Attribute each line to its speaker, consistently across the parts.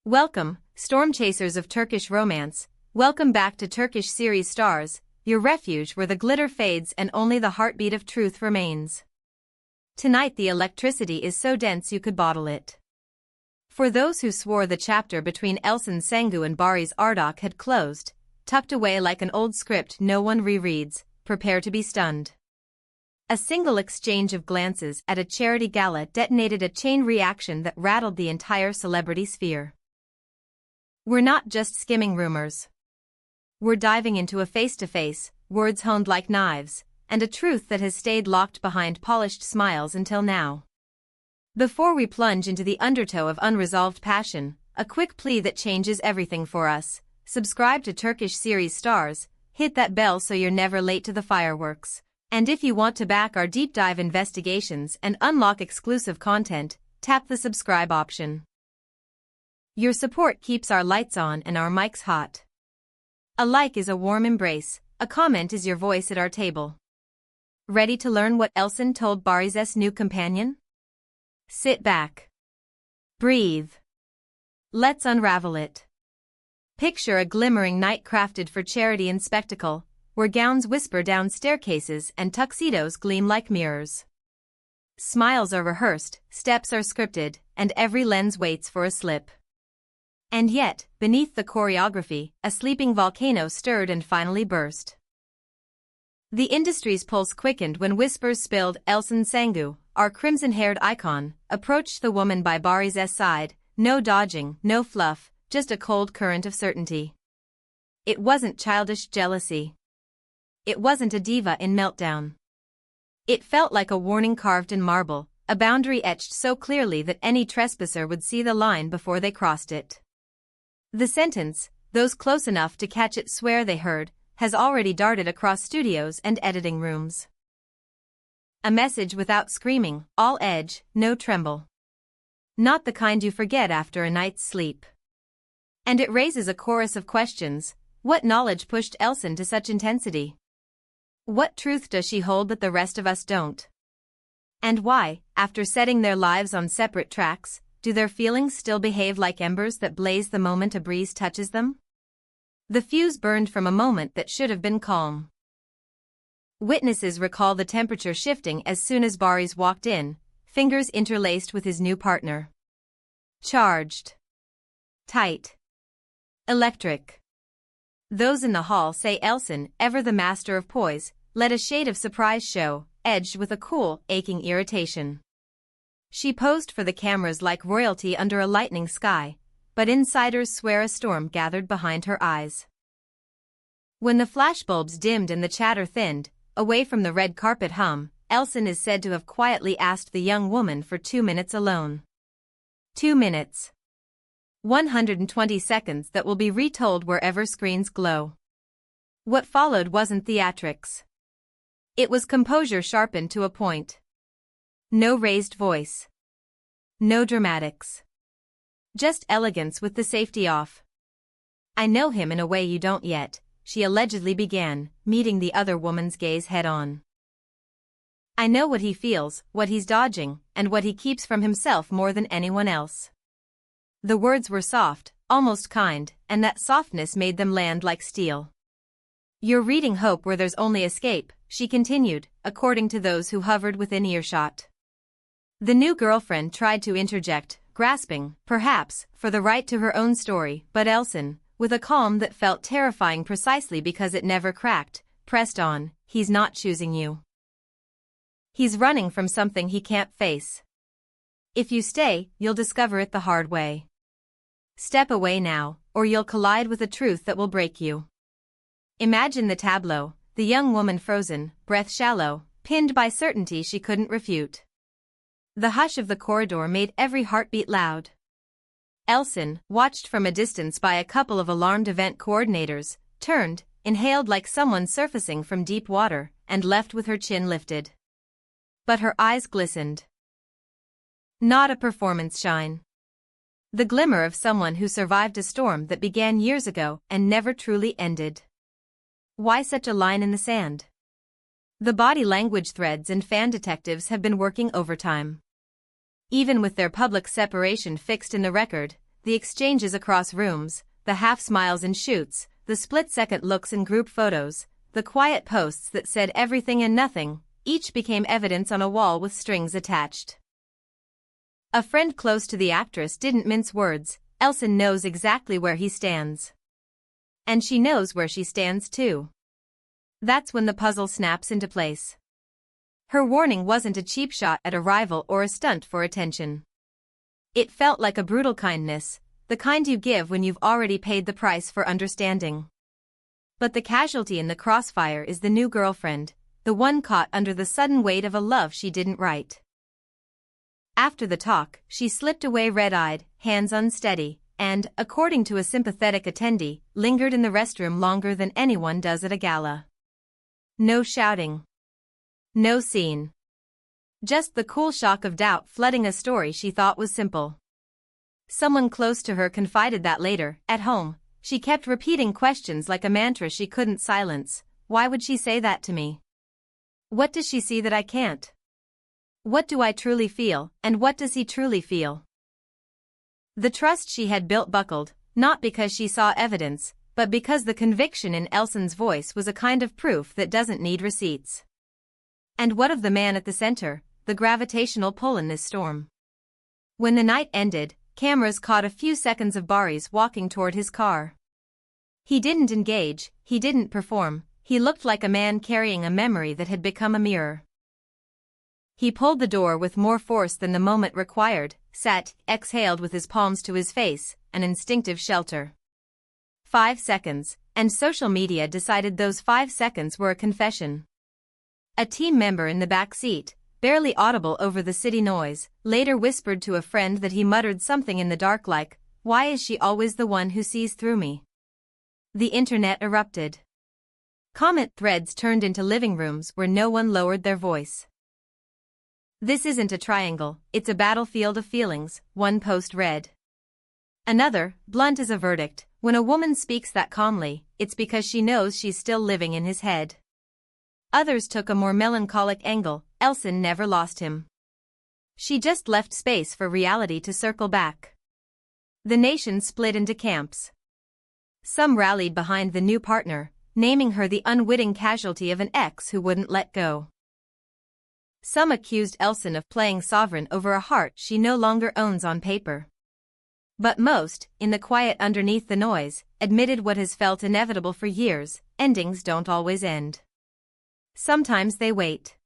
Speaker 1: Welcome, storm chasers of Turkish romance. Welcome back to Turkish series stars, your refuge where the glitter fades and only the heartbeat of truth remains. Tonight the electricity is so dense you could bottle it. For those who swore the chapter between Elçin Sengu and Barış Arduç had closed, tucked away like an old script no one rereads, prepare to be stunned. A single exchange of glances at a charity gala detonated a chain reaction that rattled the entire celebrity sphere. We're not just skimming rumors. We're diving into a face-to-face, words honed like knives, and a truth that has stayed locked behind polished smiles until now. Before we plunge into the undertow of unresolved passion, a quick plea that changes everything for us. Subscribe to Turkish series stars, hit that bell so you're never late to the fireworks. And if you want to back our deep dive investigations and unlock exclusive content, tap the subscribe option. Your support keeps our lights on and our mics hot. A like is a warm embrace, a comment is your voice at our table. Ready to learn what Elçin told Barış's new companion? Sit back. Breathe. Let's unravel it. Picture a glimmering night crafted for charity and spectacle, where gowns whisper down staircases and tuxedos gleam like mirrors. Smiles are rehearsed, steps are scripted, and every lens waits for a slip. And yet, beneath the choreography, a sleeping volcano stirred and finally burst. The industry's pulse quickened when whispers spilled. Elçin Sengu, our crimson-haired icon, approached the woman by Barış's side, no dodging, no fluff, just a cold current of certainty. It wasn't childish jealousy. It wasn't a diva in meltdown. It felt like a warning carved in marble, a boundary etched so clearly that any trespasser would see the line before they crossed it. The sentence, those close enough to catch it swear they heard, has already darted across studios and editing rooms. A message without screaming, all edge, no tremble. Not the kind you forget after a night's sleep. And it raises a chorus of questions. What knowledge pushed Elçin to such intensity? What truth does she hold that the rest of us don't? And why, after setting their lives on separate tracks, do their feelings still behave like embers that blaze the moment a breeze touches them? The fuse burned from a moment that should have been calm. Witnesses recall the temperature shifting as soon as Barış walked in, fingers interlaced with his new partner. Charged. Tight. Electric. Those in the hall say Elçin, ever the master of poise, let a shade of surprise show, edged with a cool, aching irritation. She posed for the cameras like royalty under a lightning sky, but insiders swear a storm gathered behind her eyes. When the flashbulbs dimmed and the chatter thinned, away from the red carpet hum, Elçin is said to have quietly asked the young woman for 2 minutes alone. 2 minutes. 120 seconds that will be retold wherever screens glow. What followed wasn't theatrics. It was composure sharpened to a point. No raised voice. No dramatics. Just elegance with the safety off. I know him in a way you don't yet, she allegedly began, meeting the other woman's gaze head-on. I know what he feels, what he's dodging, and what he keeps from himself more than anyone else. The words were soft, almost kind, and that softness made them land like steel. You're reading hope where there's only escape, she continued, according to those who hovered within earshot. The new girlfriend tried to interject, grasping, perhaps, for the right to her own story, but Elçin, with a calm that felt terrifying precisely because it never cracked, pressed on, he's not choosing you. He's running from something he can't face. If you stay, you'll discover it the hard way. Step away now, or you'll collide with a truth that will break you. Imagine the tableau, the young woman frozen, breath shallow, pinned by certainty she couldn't refute. The hush of the corridor made every heartbeat loud. Elçin, watched from a distance by a couple of alarmed event coordinators, turned, inhaled like someone surfacing from deep water, and left with her chin lifted. But her eyes glistened. Not a performance shine. The glimmer of someone who survived a storm that began years ago and never truly ended. Why such a line in the sand? The body language threads and fan detectives have been working overtime. Even with their public separation fixed in the record, the exchanges across rooms, the half-smiles and shoots, the split-second looks in group photos, the quiet posts that said everything and nothing, each became evidence on a wall with strings attached. A friend close to the actress didn't mince words. Elçin knows exactly where he stands. And she knows where she stands too. That's when the puzzle snaps into place. Her warning wasn't a cheap shot at a rival or a stunt for attention. It felt like a brutal kindness, the kind you give when you've already paid the price for understanding. But the casualty in the crossfire is the new girlfriend, the one caught under the sudden weight of a love she didn't write. After the talk, she slipped away red-eyed, hands unsteady, and, according to a sympathetic attendee, lingered in the restroom longer than anyone does at a gala. No shouting. No scene. Just the cool shock of doubt flooding a story she thought was simple. Someone close to her confided that later, at home, she kept repeating questions like a mantra she couldn't silence. Why would she say that to me? What does she see that I can't? What do I truly feel, and what does he truly feel? The trust she had built buckled, not because she saw evidence, but because the conviction in Elçin's voice was a kind of proof that doesn't need receipts. And what of the man at the center, the gravitational pull in this storm? When the night ended, cameras caught a few seconds of Barış walking toward his car. He didn't engage, he didn't perform, he looked like a man carrying a memory that had become a mirror. He pulled the door with more force than the moment required, exhaled with his palms to his face, an instinctive shelter. 5 seconds, and social media decided those 5 seconds were a confession. A team member in the back seat, barely audible over the city noise, later whispered to a friend that he muttered something in the dark like, "Why is she always the one who sees through me?" The internet erupted. Comment threads turned into living rooms where no one lowered their voice. "This isn't a triangle, it's a battlefield of feelings," one post read. Another, "Blunt as a verdict, when a woman speaks that calmly, it's because she knows she's still living in his head." Others took a more melancholic angle. Elçin never lost him. She just left space for reality to circle back. The nation split into camps. Some rallied behind the new partner, naming her the unwitting casualty of an ex who wouldn't let go. Some accused Elçin of playing sovereign over a heart she no longer owns on paper. But most, in the quiet underneath the noise, admitted what has felt inevitable for years: endings don't always end. Sometimes they wait.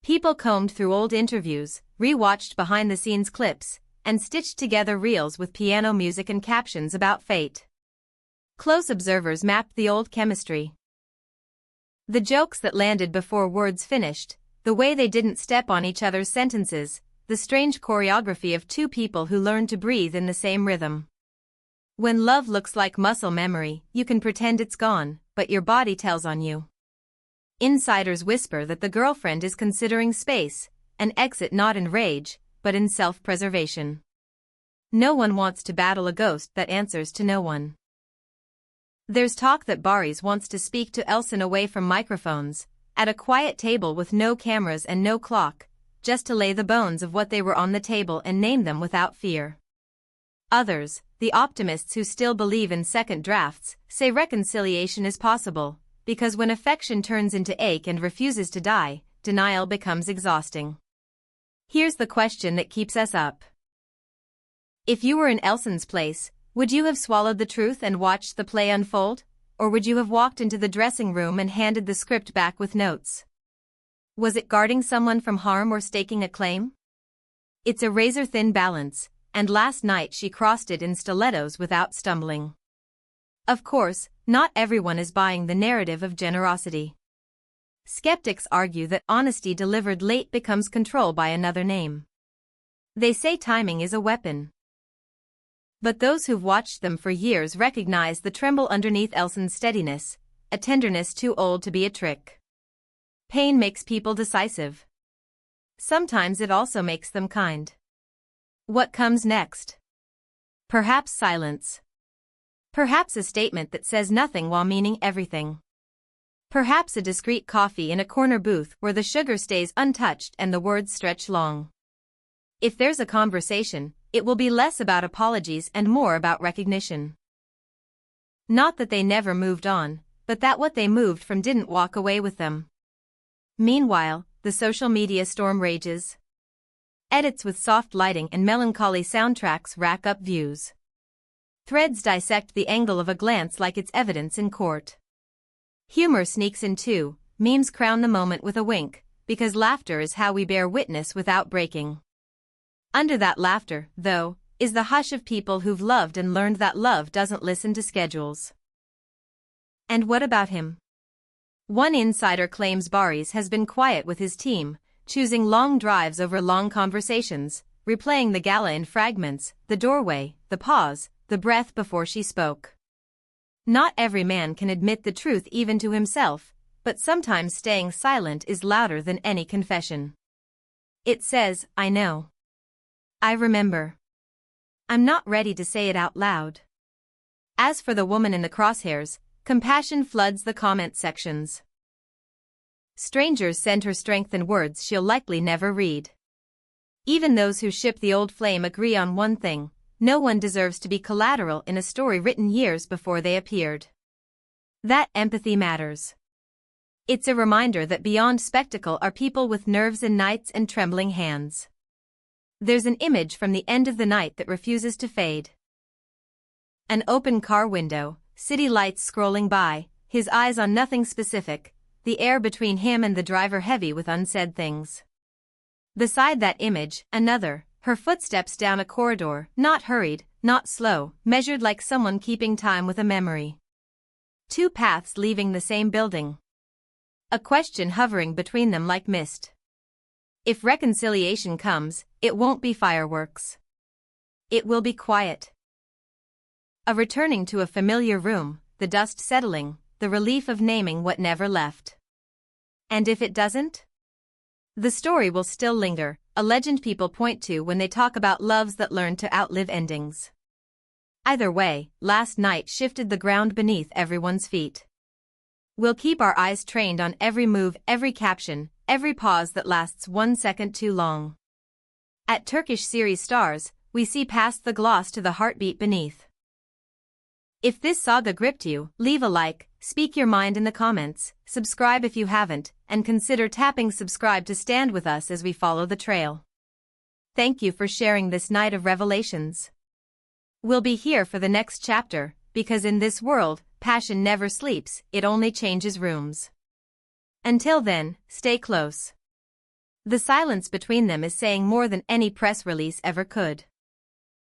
Speaker 1: People combed through old interviews, re-watched behind-the-scenes clips, and stitched together reels with piano music and captions about fate. Close observers mapped the old chemistry. The jokes that landed before words finished, the way they didn't step on each other's sentences, the strange choreography of two people who learned to breathe in the same rhythm. When love looks like muscle memory, you can pretend it's gone, but your body tells on you. Insiders whisper that the girlfriend is considering space, an exit not in rage, but in self-preservation. No one wants to battle a ghost that answers to no one. There's talk that Barış wants to speak to Elçin away from microphones, at a quiet table with no cameras and no clock, just to lay the bones of what they were on the table and name them without fear. Others, the optimists who still believe in second drafts, say reconciliation is possible, because when affection turns into ache and refuses to die, denial becomes exhausting. Here's the question that keeps us up. If you were in Elçin's place, would you have swallowed the truth and watched the play unfold, or would you have walked into the dressing room and handed the script back with notes? Was it guarding someone from harm or staking a claim? It's a razor-thin balance, and last night she crossed it in stilettos without stumbling. Of course, not everyone is buying the narrative of generosity. Skeptics argue that honesty delivered late becomes control by another name. They say timing is a weapon. But those who've watched them for years recognize the tremble underneath Elçin's steadiness, a tenderness too old to be a trick. Pain makes people decisive. Sometimes it also makes them kind. What comes next? Perhaps silence. Perhaps a statement that says nothing while meaning everything. Perhaps a discreet coffee in a corner booth where the sugar stays untouched and the words stretch long. If there's a conversation, it will be less about apologies and more about recognition. Not that they never moved on, but that what they moved from didn't walk away with them. Meanwhile, the social media storm rages. Edits with soft lighting and melancholy soundtracks rack up views. Threads dissect the angle of a glance like it's evidence in court. Humor sneaks in too, memes crown the moment with a wink, because laughter is how we bear witness without breaking. Under that laughter, though, is the hush of people who've loved and learned that love doesn't listen to schedules. And what about him? One insider claims Barış has been quiet with his team, choosing long drives over long conversations, replaying the gala in fragments, the doorway, the pause, the breath before she spoke. Not every man can admit the truth even to himself, but sometimes staying silent is louder than any confession. It says, I know. I remember. I'm not ready to say it out loud. As for the woman in the crosshairs, compassion floods the comment sections. Strangers send her strength in words she'll likely never read. Even those who ship the old flame agree on one thing: no one deserves to be collateral in a story written years before they appeared. That empathy matters. It's a reminder that beyond spectacle are people with nerves and nights and trembling hands. There's an image from the end of the night that refuses to fade. An open car window, city lights scrolling by, his eyes on nothing specific, the air between him and the driver heavy with unsaid things. Beside that image, another, her footsteps down a corridor, not hurried, not slow, measured like someone keeping time with a memory. Two paths leaving the same building. A question hovering between them like mist. If reconciliation comes, it won't be fireworks. It will be quiet. A returning to a familiar room, the dust settling, the relief of naming what never left. And if it doesn't? The story will still linger, a legend people point to when they talk about loves that learn to outlive endings. Either way, last night shifted the ground beneath everyone's feet. We'll keep our eyes trained on every move, every caption, every pause that lasts 1 second too long. At Turkish series stars, we see past the gloss to the heartbeat beneath. If this saga gripped you, leave a like, speak your mind in the comments, subscribe if you haven't, and consider tapping subscribe to stand with us as we follow the trail. Thank you for sharing this night of revelations. We'll be here for the next chapter, because in this world, passion never sleeps, it only changes rooms. Until then, stay close. The silence between them is saying more than any press release ever could.